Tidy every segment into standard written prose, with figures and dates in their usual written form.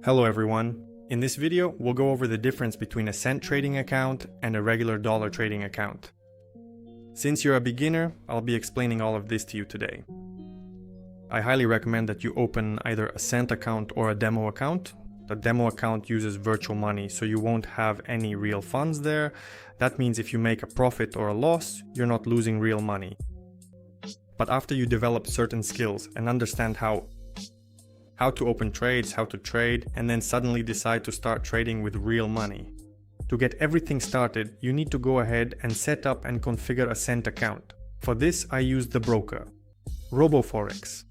Hello everyone. In this video, we'll go over the difference between a cent trading account and a regular dollar trading account. Since you're a beginner, I'll be explaining all of this to you today. I highly recommend that you open either a cent account or a demo account. The demo account uses virtual money, so you won't have any real funds there. That means if you make a profit or a loss, you're not losing real money. But after you develop certain skills and understand how to open trades, how to trade, and then suddenly decide to start trading with real money. To get everything started, you need to go ahead and set up and configure a cent account. For this, I use the broker, RoboForex.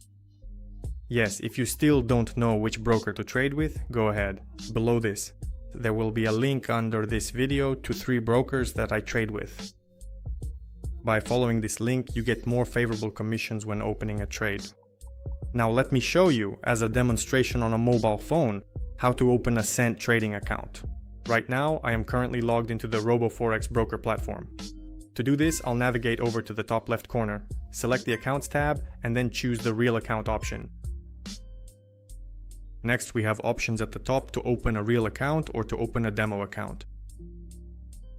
Yes, if you still don't know which broker to trade with, go ahead. Below this, there will be a link under this video to 3 brokers that I trade with. By following this link, you get more favorable commissions when opening a trade. Now let me show you, as a demonstration on a mobile phone, how to open a cent trading account. Right now, I am currently logged into the RoboForex broker platform. To do this, I'll navigate over to the top left corner, select the Accounts tab, and then choose the Real Account option. Next, we have options at the top to open a real account or to open a demo account.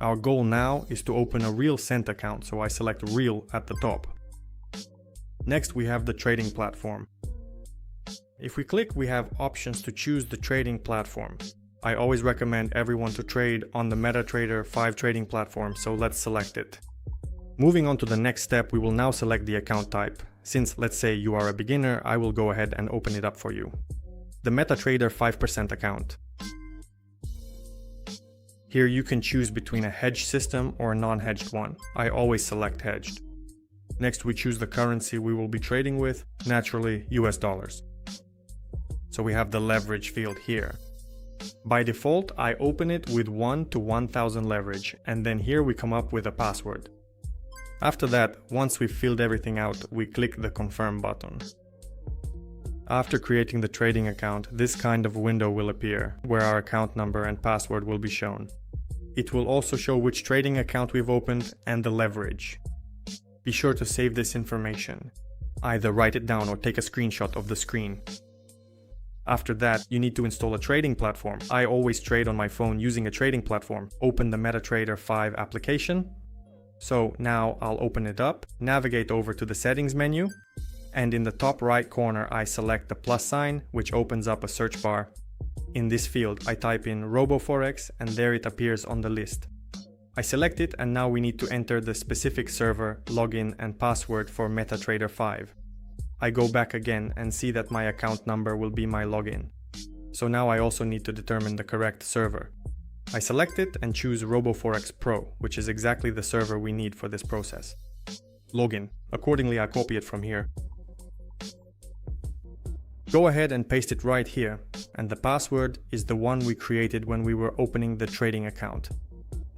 Our goal now is to open a real cent account, so I select Real at the top. Next, we have the trading platform. If we click, we have options to choose the trading platform. I always recommend everyone to trade on the MetaTrader 5 trading platform, so let's select it. Moving on to the next step, we will now select the account type. Since, let's say, you are a beginner, I will go ahead and open it up for you. The MetaTrader 5% account. Here you can choose between a hedged system or a non-hedged one. I always select hedged. Next, we choose the currency we will be trading with, naturally US dollars. So we have the leverage field here. By default, I open it with 1 to 1000 leverage, and then here we come up with a password. After that, once we've filled everything out, we click the confirm button. After creating the trading account, this kind of window will appear, where our account number and password will be shown. It will also show which trading account we've opened and the leverage. Be sure to save this information. Either write it down or take a screenshot of the screen. After that, you need to install a trading platform. I always trade on my phone using a trading platform. Open the MetaTrader 5 application. So now I'll open it up, navigate over to the settings menu, and in the top right corner I select the plus sign, which opens up a search bar. In this field I type in RoboForex and there it appears on the list. I select it and now we need to enter the specific server, login and password for MetaTrader 5. I go back again and see that my account number will be my login. So now I also need to determine the correct server. I select it and choose RoboForex Pro, which is exactly the server we need for this process. Login. Accordingly, I copy it from here. Go ahead and paste it right here, and the password is the one we created when we were opening the trading account.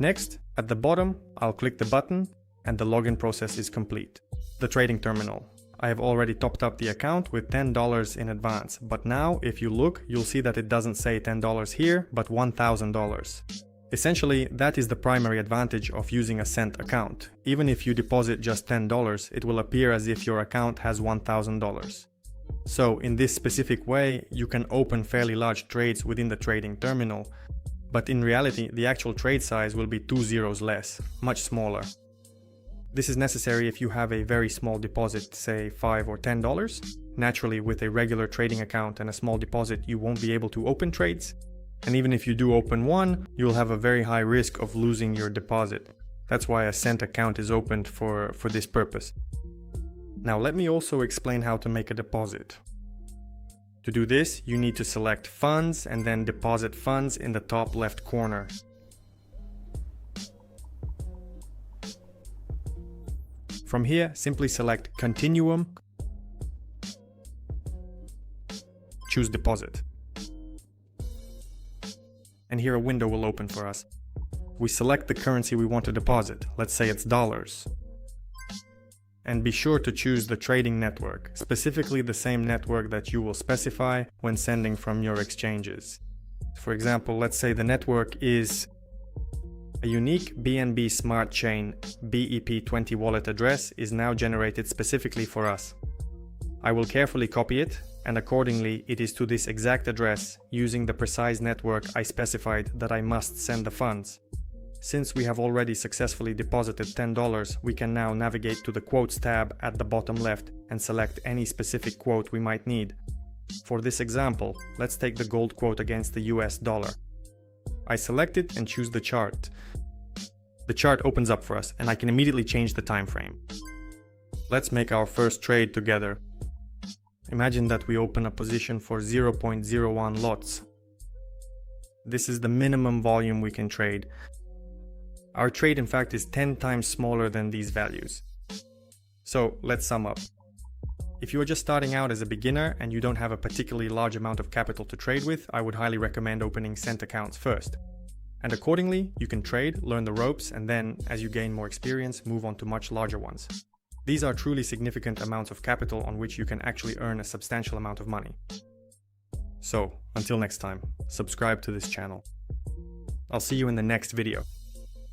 Next, at the bottom, I'll click the button and the login process is complete. The trading terminal. I have already topped up the account with $10 in advance, but now if you look, you'll see that it doesn't say $10 here, but $1,000. Essentially, that is the primary advantage of using a cent account. Even if you deposit just $10, it will appear as if your account has $1,000. So in this specific way, you can open fairly large trades within the trading terminal, but in reality, the actual trade size will be 2 zeros less, much smaller. This is necessary if you have a very small deposit, say $5 or $10. Naturally, with a regular trading account and a small deposit, you won't be able to open trades. And even if you do open one, you'll have a very high risk of losing your deposit. That's why a cent account is opened for this purpose. Now let me also explain how to make a deposit. To do this, you need to select Funds and then Deposit Funds in the top left corner. From here, simply select Continuum, choose Deposit. And here a window will open for us. We select the currency we want to deposit, let's say it's dollars. And be sure to choose the trading network, specifically the same network that you will specify when sending from your exchanges. For example, let's say the network is a unique BNB Smart Chain BEP20 wallet address is now generated specifically for us. I will carefully copy it, and accordingly it is to this exact address, using the precise network I specified, that I must send the funds. Since we have already successfully deposited $10, we can now navigate to the Quotes tab at the bottom left and select any specific quote we might need. For this example, let's take the gold quote against the US dollar. I select it and choose the chart. The chart opens up for us and I can immediately change the time frame. Let's make our first trade together. Imagine that we open a position for 0.01 lots. This is the minimum volume we can trade. Our trade in fact is 10 times smaller than these values. So let's sum up. If you are just starting out as a beginner and you don't have a particularly large amount of capital to trade with, I would highly recommend opening cent accounts first. And accordingly, you can trade, learn the ropes, and then, as you gain more experience, move on to much larger ones. These are truly significant amounts of capital on which you can actually earn a substantial amount of money. So, until next time, subscribe to this channel. I'll see you in the next video.